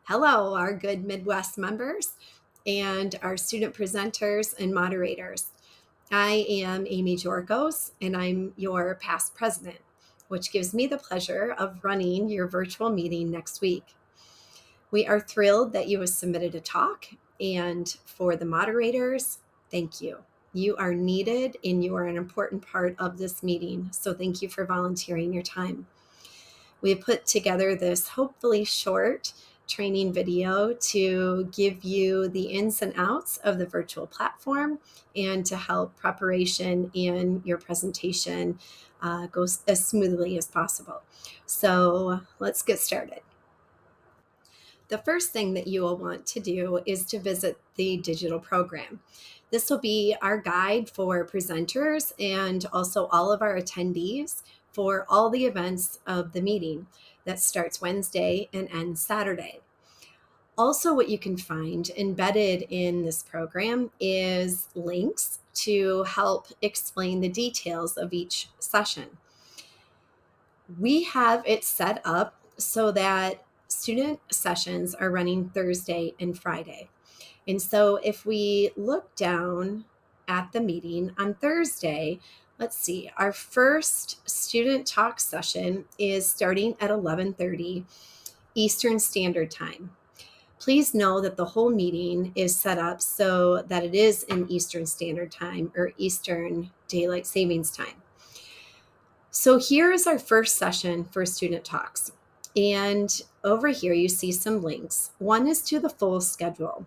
Hello, our good Midwest members and our student presenters and moderators. I am Amy Jorgos, and I'm your past president, which gives me the pleasure of running your virtual meeting next week. We are thrilled that you have submitted a talk, and for the moderators, thank you. You are needed and you are an important part of this meeting, so thank you for volunteering your time. We have put together this hopefully short training video to give you the ins and outs of the virtual platform and to help preparation in your presentation go as smoothly as possible. So let's get started. The first thing that you will want to do is to visit the digital program. This will be our guide for presenters and also all of our attendees for all the events of the meeting that starts Wednesday and ends Saturday. Also, what you can find embedded in this program is links to help explain the details of each session. We have it set up so that student sessions are running Thursday and Friday. And so if we look down at the meeting on Thursday, let's see, our first student talk session is starting at 11:30 Eastern Standard Time. Please know that the whole meeting is set up so that it is in Eastern Standard Time or Eastern Daylight Savings Time. So here is our first session for student talks. And over here, you see some links. One is to the full schedule.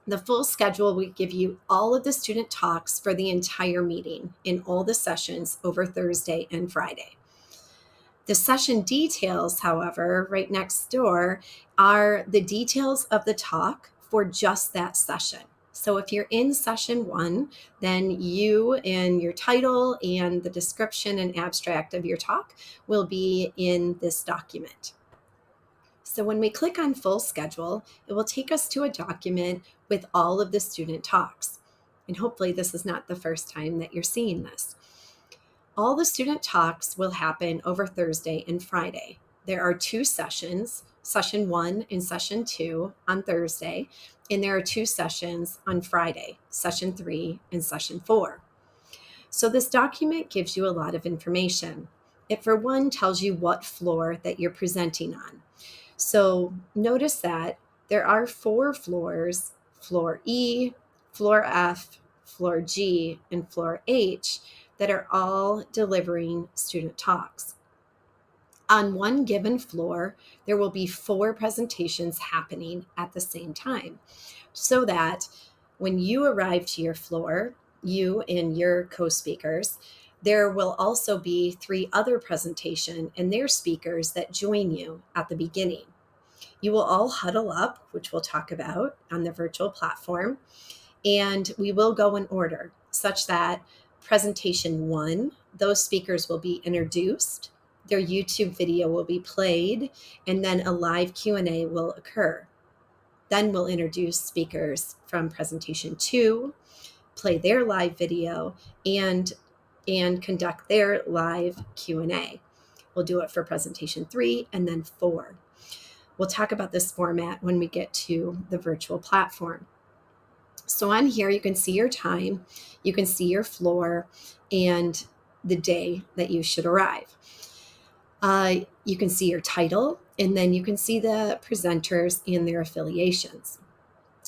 The full schedule will give you all of the student talks for the entire meeting in all the sessions over Thursday and Friday. The session details, however, right next door are the details of the talk for just that session. So if you're in session 1, then you and your title and the description and abstract of your talk will be in this document. So when we click on full schedule, it will take us to a document with all of the student talks. And hopefully this is not the first time that you're seeing this. All the student talks will happen over Thursday and Friday. There are 2 sessions, session 1 and session 2 on Thursday, and there are 2 sessions on Friday, session 3 and session 4. So this document gives you a lot of information. It, for one, tells you what floor that you're presenting on. So notice that there are 4 floors, floor E, floor F, floor G, and floor H, that are all delivering student talks. On one given floor, there will be 4 presentations happening at the same time, so that when you arrive to your floor, you and your co-speakers, there will also be 3 other presentations and their speakers that join you at the beginning. You will all huddle up, which we'll talk about on the virtual platform, and we will go in order such that presentation 1, those speakers will be introduced, their YouTube video will be played, and then a live Q&A will occur. Then we'll introduce speakers from presentation 2, play their live video, and conduct their live Q&A. We'll do it for presentation 3 and then 4. We'll talk about this format when we get to the virtual platform. So on here, you can see your time, you can see your floor, and the day that you should arrive. You can see your title, and then you can see the presenters and their affiliations.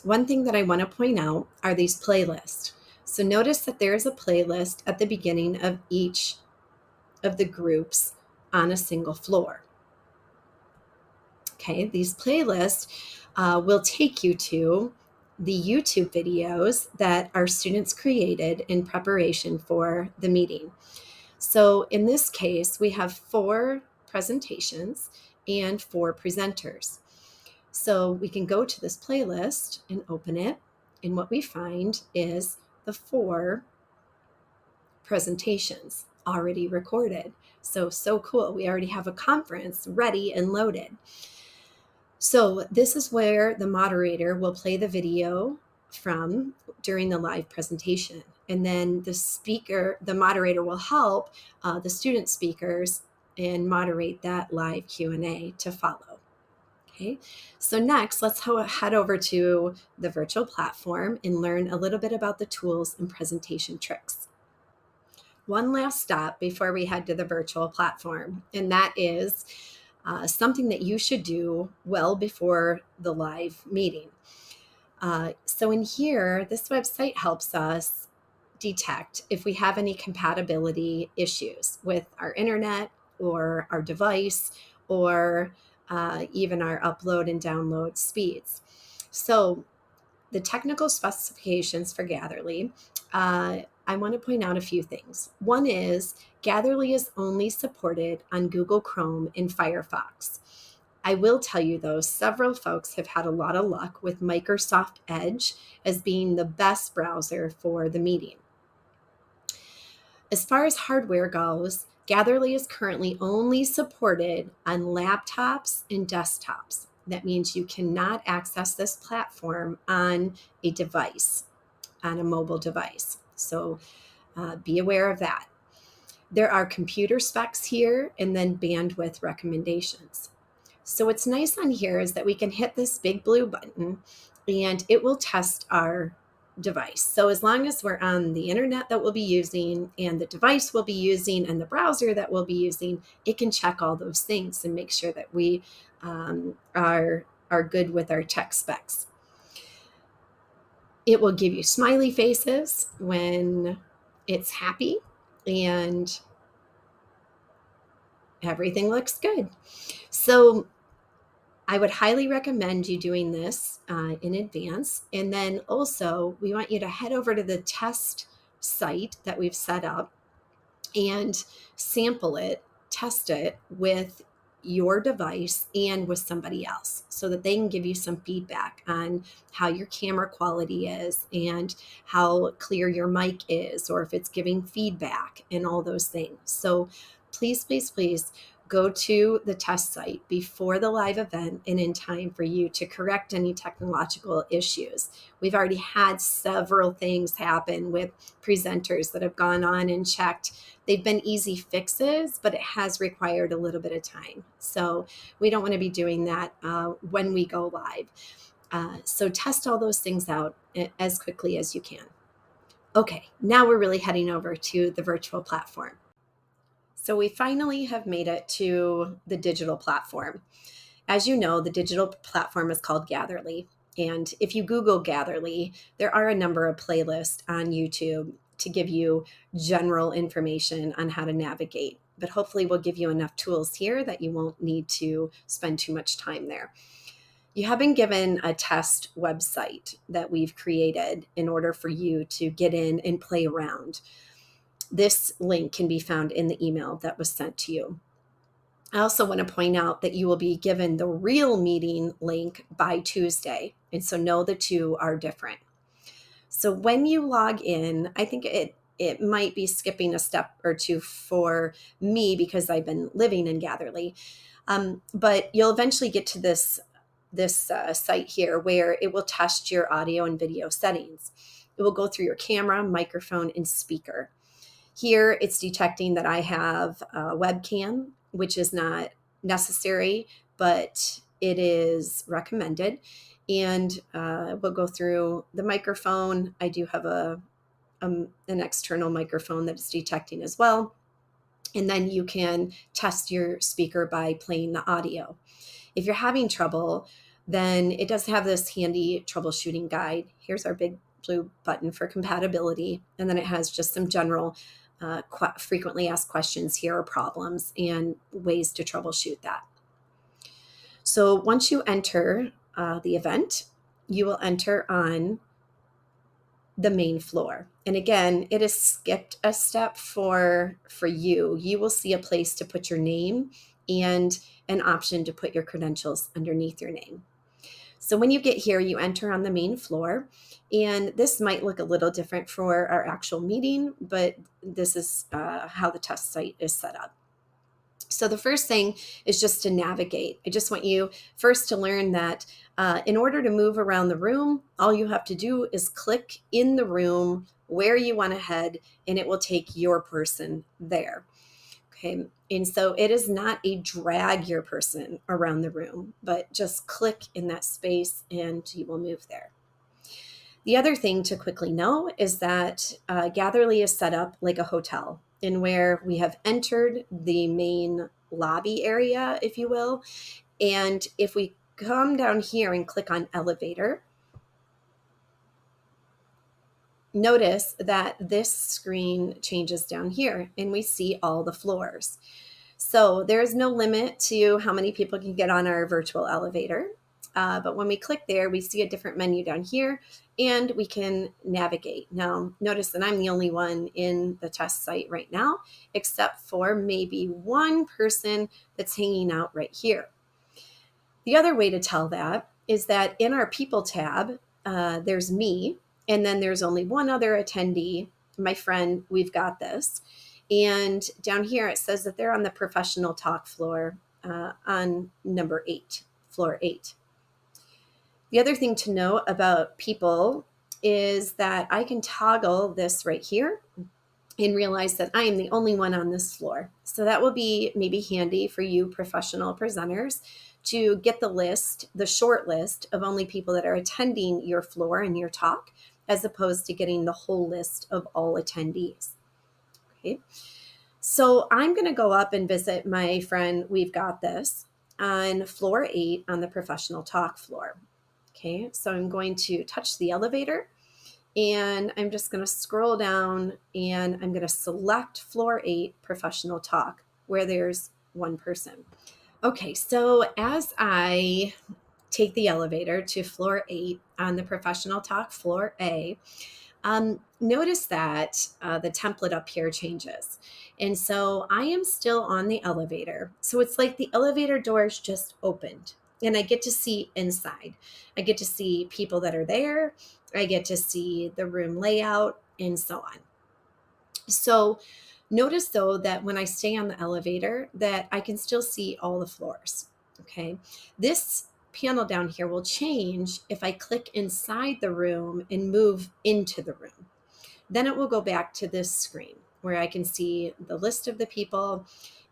One thing that I want to point out are these playlists. So notice that there is a playlist at the beginning of each of the groups on a single floor. Okay, these playlists will take you to the YouTube videos that our students created in preparation for the meeting. So in this case, we have 4 presentations and 4 presenters. So we can go to this playlist and open it, and what we find is the 4 presentations already recorded. So cool. We already have a conference ready and loaded. So this is where the moderator will play the video from during the live presentation. And then the moderator will help the student speakers and moderate that live Q&A to follow. Okay, so next let's head over to the virtual platform and learn a little bit about the tools and presentation tricks. One last step before we head to the virtual platform, and that is something that you should do well before the live meeting. So in here, this website helps us detect if we have any compatibility issues with our internet or our device or even our upload and download speeds. So the technical specifications for Gatherly, I want to point out a few things. One is Gatherly is only supported on Google Chrome and Firefox. I will tell you though, several folks have had a lot of luck with Microsoft Edge as being the best browser for the meeting. As far as hardware goes, Gatherly is currently only supported on laptops and desktops. That means you cannot access this platform on a device, on a mobile device. So be aware of that. There are computer specs here and then bandwidth recommendations. So what's nice on here is that we can hit this big blue button and it will test our device. So as long as we're on the internet that we'll be using and the device we'll be using and the browser that we'll be using, it can check all those things and make sure that we are good with our tech specs. It will give you smiley faces when it's happy and everything looks good. So I would highly recommend you doing this in advance. And then also, we want you to head over to the test site that we've set up and sample it, test it with your device and with somebody else so that they can give you some feedback on how your camera quality is and how clear your mic is, or if it's giving feedback and all those things. So please, please, please go to the test site before the live event and in time for you to correct any technological issues. We've already had several things happen with presenters that have gone on and checked. They've been easy fixes, but it has required a little bit of time. So we don't want to be doing that when we go live. So test all those things out as quickly as you can. Okay, now we're really heading over to the virtual platform. So we finally have made it to the digital platform. As you know, the digital platform is called Gatherly. And if you Google Gatherly, there are a number of playlists on YouTube to give you general information on how to navigate. But hopefully we'll give you enough tools here that you won't need to spend too much time there. You have been given a test website that we've created in order for you to get in and play around. This link can be found in the email that was sent to you. I also want to point out that you will be given the real meeting link by Tuesday. And so know the two are different. So when you log in, I think it might be skipping a step or two for me because I've been living in Gatherly. But you'll eventually get to this site here where it will test your audio and video settings. It will go through your camera, microphone, and speaker. Here, it's detecting that I have a webcam, which is not necessary, but it is recommended. And we'll go through the microphone. I do have an external microphone that is detecting as well. And then you can test your speaker by playing the audio. If you're having trouble, then it does have this handy troubleshooting guide. Here's our big blue button for compatibility. And then it has just some general frequently asked questions here or problems and ways to troubleshoot that. So once you enter the event, you will enter on the main floor. And again, it is skipped a step for you. You will see a place to put your name and an option to put your credentials underneath your name. So when you get here, you enter on the main floor, and this might look a little different for our actual meeting, but this is how the test site is set up. So the first thing is just to navigate. I just want you first to learn that in order to move around the room, all you have to do is click in the room where you want to head, and it will take your person there. Okay. And so it is not a drag your person around the room, but just click in that space and you will move there. The other thing to quickly know is that Gatherly is set up like a hotel, in where we have entered the main lobby area, if you will. And if we come down here and click on elevator, notice that this screen changes down here and we see all the floors. So there is no limit to how many people can get on our virtual elevator. But when we click there, we see a different menu down here and we can navigate. Now, notice that I'm the only one in the test site right now, except for maybe one person that's hanging out right here. The other way to tell that is that in our people tab, there's me, and then there's only one other attendee, my friend, we've got this. And down here, it says that they're on the professional talk floor on number 8, floor 8. The other thing to know about people is that I can toggle this right here and realize that I am the only one on this floor. So that will be maybe handy for you professional presenters to get the list, the short list of only people that are attending your floor and your talk, as opposed to getting the whole list of all attendees. Okay. So I'm going to go up and visit my friend, we've got this, on floor 8 on the professional talk floor. Okay, so I'm going to touch the elevator and I'm just going to scroll down and I'm going to select floor 8 professional talk, where there's one person. Okay, so as I take the elevator to floor 8 on the professional talk floor A, notice that the template up here changes. And so I am still on the elevator. So it's like the elevator doors just opened and I get to see inside. I get to see people that are there. I get to see the room layout and so on. So notice though that when I stay on the elevator that I can still see all the floors. Okay. This panel down here will change if I click inside the room and move into the room. Then it will go back to this screen where I can see the list of the people.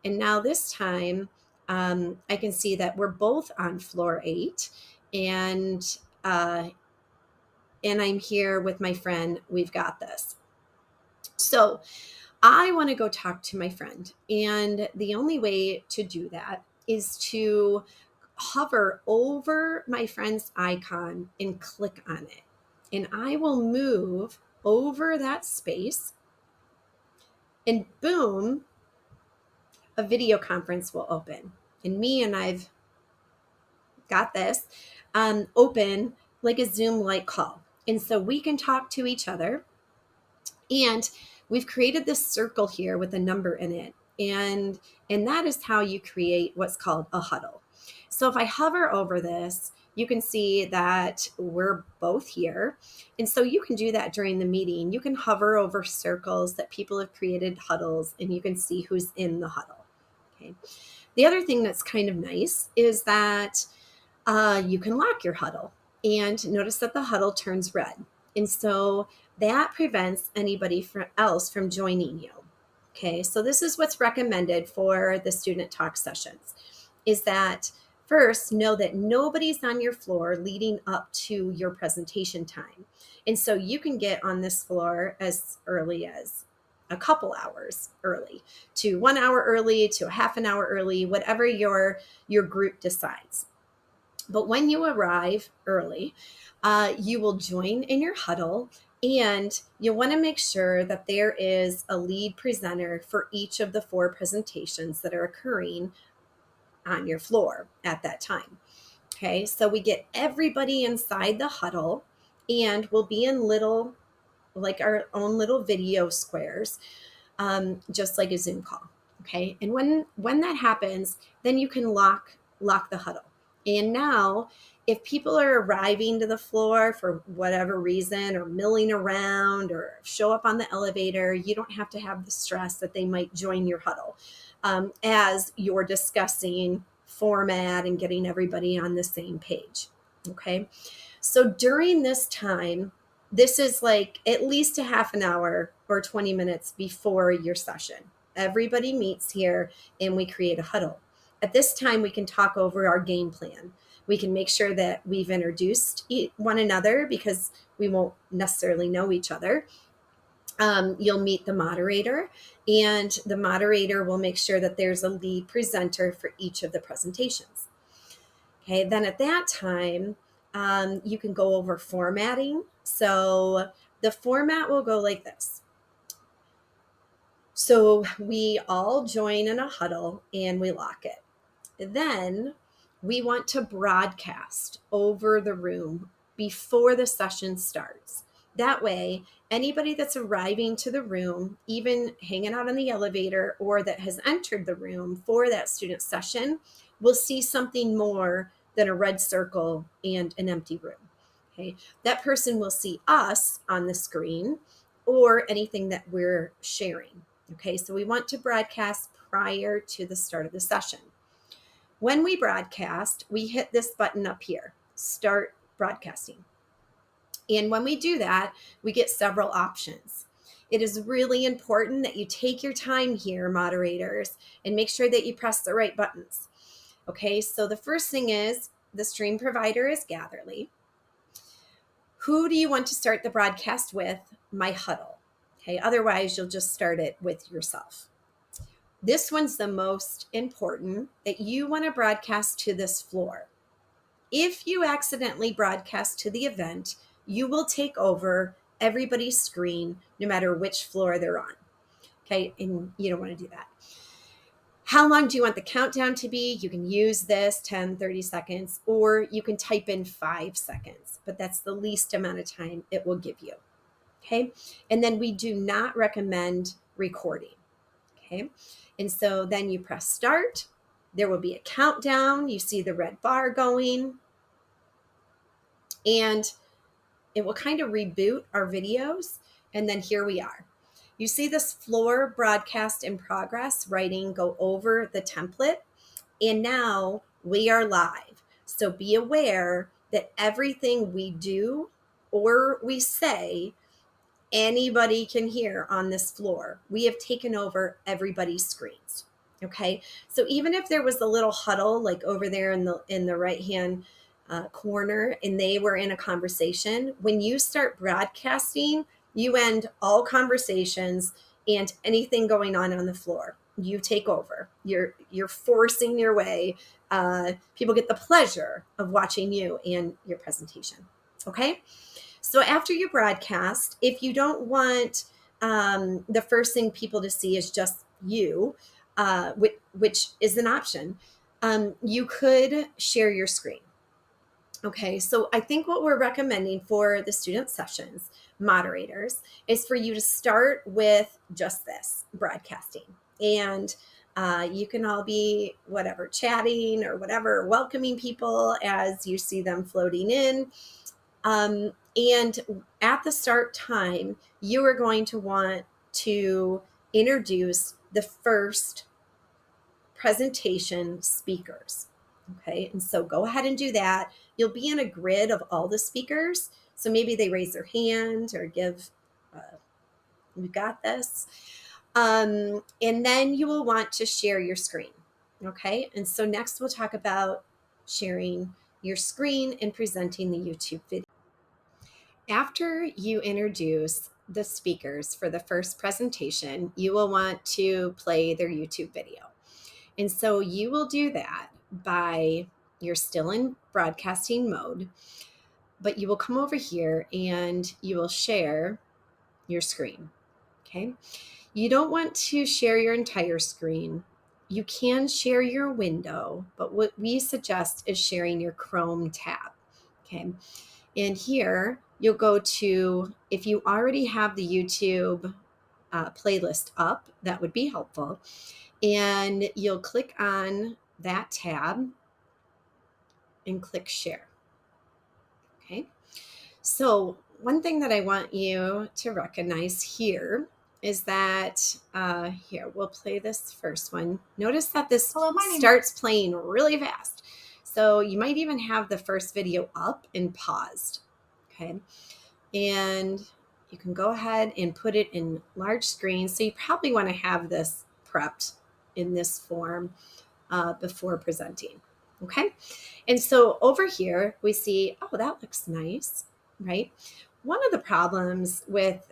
And now this time I can see that we're both on floor 8 and I'm here with my friend. We've got this. So I want to go talk to my friend. And the only way to do that is to hover over my friend's icon and click on it. And I will move over that space and boom, a video conference will open. And me and I've got this open like a Zoom-like call. And so we can talk to each other. And we've created this circle here with a number in it. And that is how you create what's called a huddle. So if I hover over this, you can see that we're both here. And so you can do that during the meeting. You can hover over circles that people have created huddles and you can see who's in the huddle. Okay. The other thing that's kind of nice is that you can lock your huddle and notice that the huddle turns red. And so that prevents anybody else from joining you. Okay, so this is what's recommended for the student talk sessions, is that first know that nobody's on your floor leading up to your presentation time. And so you can get on this floor as early as a couple hours early, to 1 hour early, to a half an hour early, whatever your group decides. But when you arrive early, you will join in your huddle and you'll want to make sure that there is a lead presenter for each of the 4 presentations that are occurring on your floor at that time. Okay, so we get everybody inside the huddle and we'll be in little, like our own little video squares, just like a Zoom call. Okay, and when that happens, then you can lock the huddle. And now, if people are arriving to the floor for whatever reason or milling around or show up on the elevator, you don't have to have the stress that they might join your huddle as you're discussing format and getting everybody on the same page. Okay, so during this time, this is like at least a half an hour or 20 minutes before your session. Everybody meets here and we create a huddle. At this time, we can talk over our game plan. We can make sure that we've introduced one another because we won't necessarily know each other. You'll meet the moderator, and the moderator will make sure that there's a lead presenter for each of the presentations. Okay, then at that time, you can go over formatting. So the format will go like this. So we all join in a huddle and we lock it. Then we want to broadcast over the room before the session starts. That way, anybody that's arriving to the room, even hanging out in the elevator or that has entered the room for that student session, will see something more than a red circle and an empty room. Okay, that person will see us on the screen or anything that we're sharing. Okay, so we want to broadcast prior to the start of the session. When we broadcast, we hit this button up here, start broadcasting. And when we do that, we get several options. It is really important that you take your time here, moderators, and make sure that you press the right buttons. Okay, so the first thing is the stream provider is Gatherly. Who do you want to start the broadcast with? My Huddle. Okay, otherwise you'll just start it with yourself. This one's the most important, that you want to broadcast to this floor. If you accidentally broadcast to the event, you will take over everybody's screen no matter which floor they're on. Okay, and you don't want to do that. How long do you want the countdown to be? You can use this 10, 30 seconds, or you can type in 5 seconds, but that's the least amount of time it will give you. Okay, and then we do not recommend recording. Okay, and so then you press start. There will be a countdown. You see the red bar going, and it will kind of reboot our videos. And then here we are. You see this floor broadcast in progress writing go over the template. And now we are live. So be aware that everything we do or we say, anybody can hear on this floor. We have taken over everybody's screens. Okay, so even if there was a little huddle like over there in the right hand corner and they were in a conversation, when you start broadcasting, you end all conversations and anything going on the floor. You take over. You're forcing your way. People get the pleasure of watching you and your presentation. Okay. So after you broadcast, if you don't want the first thing people to see is just you, which is an option, you could share your screen. Okay, so I think what we're recommending for the student sessions moderators is for you to start with just this broadcasting. And you can all be whatever, chatting or whatever, welcoming people as you see them floating in. And at the start time, you are going to want to introduce the first presentation speakers. Okay, and so go ahead and do that. You'll be in a grid of all the speakers. So maybe they raise their hand or give, we got this. And then you will want to share your screen. Okay, and so next we'll talk about sharing your screen and presenting the YouTube video. After you introduce the speakers for the first presentation, you will want to play their YouTube video. And so you will do that by, you're still in broadcasting mode, but you will come over here and you will share your screen. Okay. You don't want to share your entire screen. You can share your window, but what we suggest is sharing your Chrome tab. Okay. And here you'll go to, if you already have the YouTube playlist up, that would be helpful. And you'll click on that tab and click share. Okay. So one thing that I want you to recognize here is that here, we'll play this first one. Notice that this starts playing really fast. So you might even have the first video up and paused. Okay. And you can go ahead and put it in large screen. So you probably want to have this prepped in this form before presenting. Okay. And so over here we see, oh, that looks nice, right? One of the problems with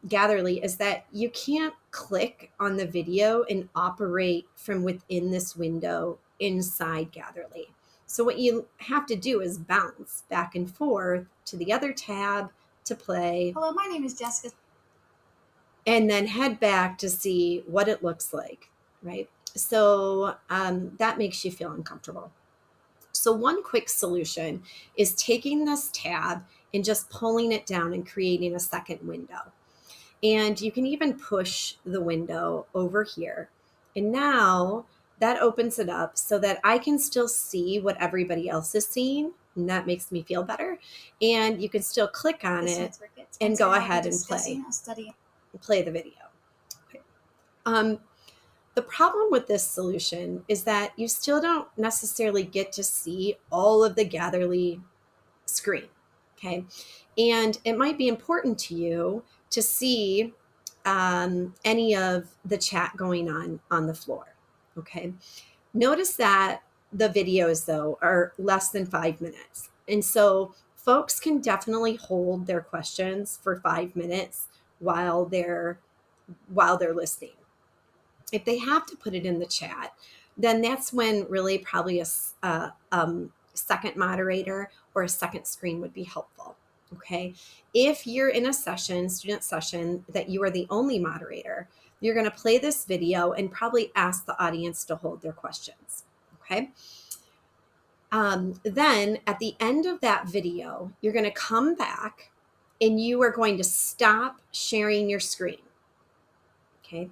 Gatherly is that you can't click on the video and operate from within this window inside Gatherly. So what you have to do is bounce back and forth to the other tab to play. Hello, my name is Jessica. And then head back to see what it looks like, right? So that makes you feel uncomfortable. So one quick solution is taking this tab and just pulling it down and creating a second window. And you can even push the window over here. And now that opens it up so that I can still see what everybody else is seeing. And that makes me feel better. And you can still click on it and go ahead and play the video. Okay. The problem with this solution is that you still don't necessarily get to see all of the Gatherly screen, okay? And it might be important to you to see any of the chat going on the floor, okay? Notice that the videos, though, are less than 5 minutes. And so folks can definitely hold their questions for 5 minutes while they're listening. If they have to put it in the chat, then that's when really probably a second moderator or a second screen would be helpful. Okay. If you're in a student session, that you are the only moderator, you're going to play this video and probably ask the audience to hold their questions. Okay. Then at the end of that video, you're going to come back and you are going to stop sharing your screen. Okay.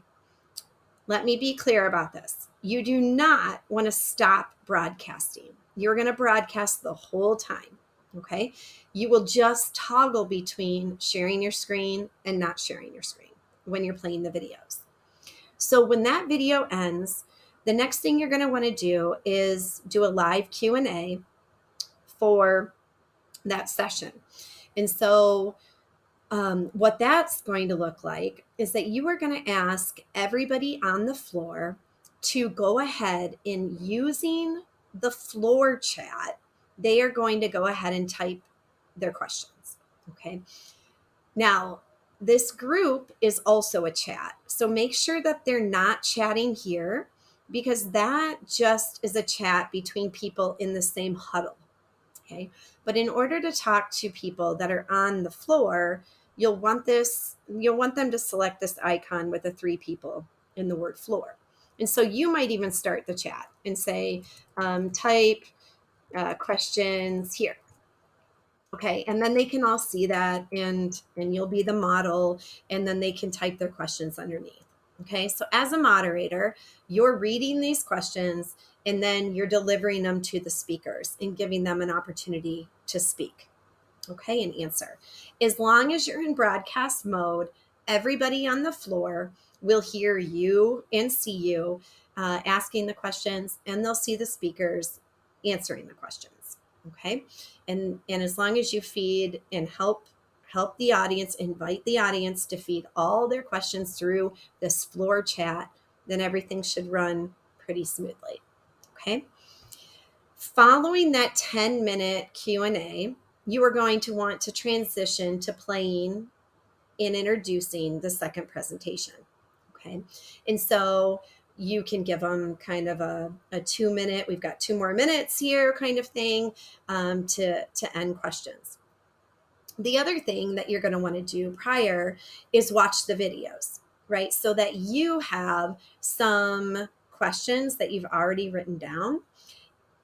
Let me be clear about this. You do not want to stop broadcasting. You're going to broadcast the whole time, okay? You will just toggle between sharing your screen and not sharing your screen when you're playing the videos. So when that video ends, the next thing you're going to want to do is do a live Q&A for that session. And so what that's going to look like is that you are going to ask everybody on the floor to go ahead and using the floor chat, they are going to go ahead and type their questions. Okay. Now, this group is also a chat. So make sure that they're not chatting here because that just is a chat between people in the same huddle. Okay. But in order to talk to people that are on the floor, you'll want them to select this icon with the 3 people in the word floor. And so you might even start the chat and say, type questions here. Okay. And then they can all see that and you'll be the model and then they can type their questions underneath. Okay. So as a moderator, you're reading these questions and then you're delivering them to the speakers and giving them an opportunity to speak. Okay, and answer. As long as you're in broadcast mode, everybody on the floor will hear you and see you asking the questions, and they'll see the speakers answering the questions. Okay, and as long as you feed and help the audience, invite the audience to feed all their questions through this floor chat, then everything should run pretty smoothly. Okay. Following that 10-minute Q&A, you are going to want to transition to playing and introducing the second presentation. Okay. And so you can give them kind of a 2-minute, we've got 2 more minutes here kind of thing to end questions. The other thing that you're going to want to do prior is watch the videos, right? So that you have some questions that you've already written down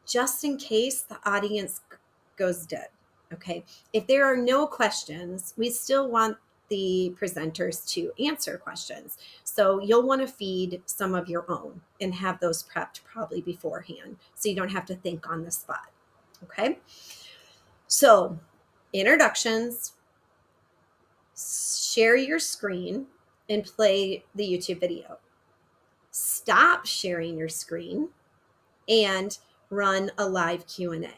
just in case the audience goes dead. Okay. If there are no questions, we still want the presenters to answer questions. So you'll want to feed some of your own and have those prepped probably beforehand so you don't have to think on the spot. Okay. So introductions, share your screen and play the YouTube video. Stop sharing your screen and run a live Q&A.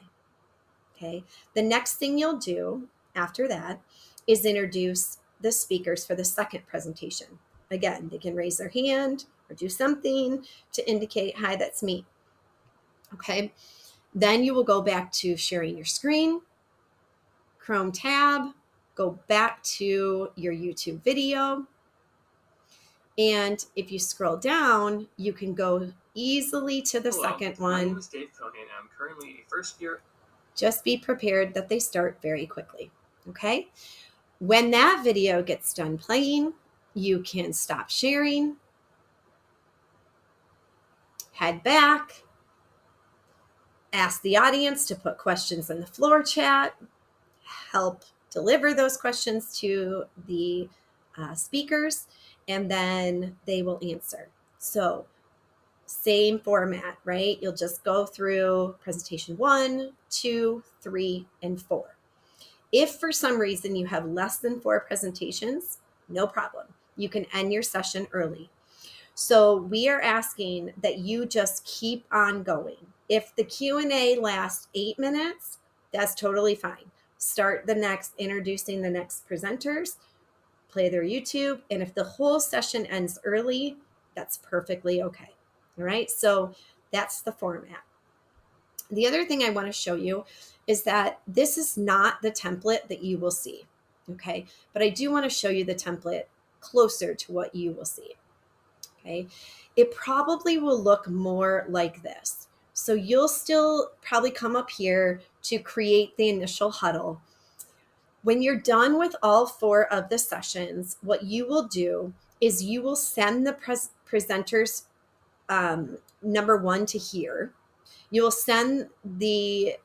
Okay. The next thing you'll do after that is introduce the speakers for the second presentation. Again, they can raise their hand or do something to indicate, hi, that's me. Okay. Then you will go back to sharing your screen, Chrome tab, go back to your YouTube video. And if you scroll down, you can go easily to the second one. My name is Dave Cohen, and I'm currently a first year. Just be prepared that they start very quickly. Okay. When that video gets done playing, you can stop sharing, head back, ask the audience to put questions in the floor chat, help deliver those questions to the speakers, and then they will answer. So same format, right? You'll just go through presentation 1, 2, 3, and 4. If for some reason you have less than 4 presentations, no problem. You can end your session early. So we are asking that you just keep on going. If the Q&A lasts 8 minutes, that's totally fine. Start introducing the next presenters, play their YouTube, and if the whole session ends early, that's perfectly okay. All right, so that's the format. The other thing I want to show you is that this is not the template that you will see, okay? But I do want to show you the template closer to what you will see, okay? It probably will look more like this. So you'll still probably come up here to create the initial huddle. When you're done with all 4 of the sessions, what you will do is you will send the presenters number 1 to here. You will send the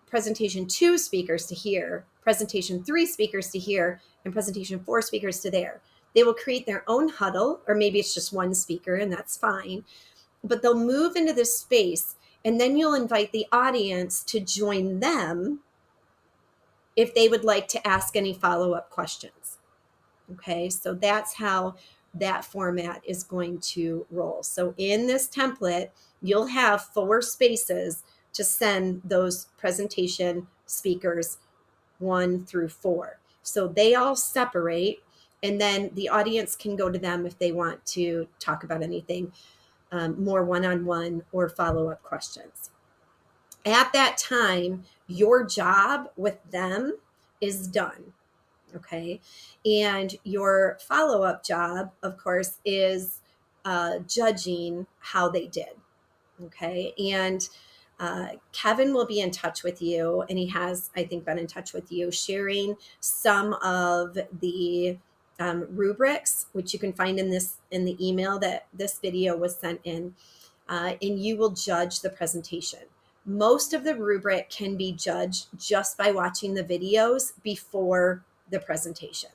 presentation 2 speakers to here, presentation 3 speakers to here, and presentation 4 speakers to there. They will create their own huddle, or maybe it's just one speaker, and that's fine. But they'll move into this space, and then you'll invite the audience to join them if they would like to ask any follow-up questions. Okay, so that's how that format is going to roll. So in this template, you'll have 4 spaces to send those presentation speakers 1 through 4. So they all separate, and then the audience can go to them if they want to talk about anything more one-on-one or follow-up questions. At that time, your job with them is done. Okay. And your follow-up job, of course, is judging how they did. Okay. And Kevin will be in touch with you, and he has, I think, been in touch with you, sharing some of the rubrics, which you can find in the email that this video was sent in, and you will judge the presentation. Most of the rubric can be judged just by watching the videos before the presentations.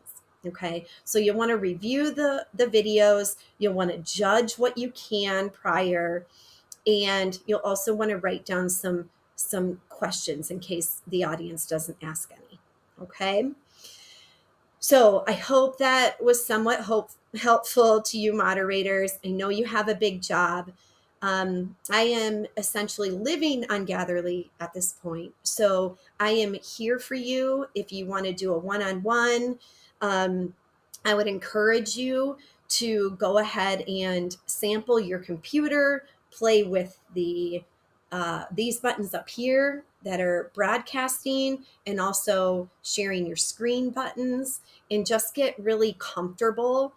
Okay, so you'll want to review the videos, you'll want to judge what you can prior, and you'll also want to write down some questions in case the audience doesn't ask any. Okay, so I hope that was somewhat helpful to you moderators. I know you have a big job. I am essentially living on Gatherly at this point. So I am here for you if you want to do a one-on-one. I would encourage you to go ahead and sample your computer, play with these buttons up here that are broadcasting, and also sharing your screen buttons, and just get really comfortable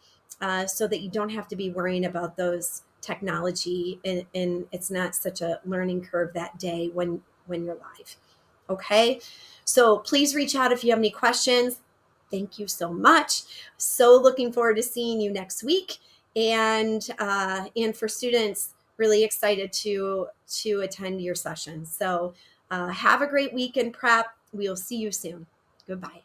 so that you don't have to be worrying about those technology, and it's not such a learning curve that day when you're live. Okay, so please reach out if you have any questions. Thank you so much. So looking forward to seeing you next week, and for students, really excited to attend your session. So have a great week in prep. We'll see you soon. Goodbye.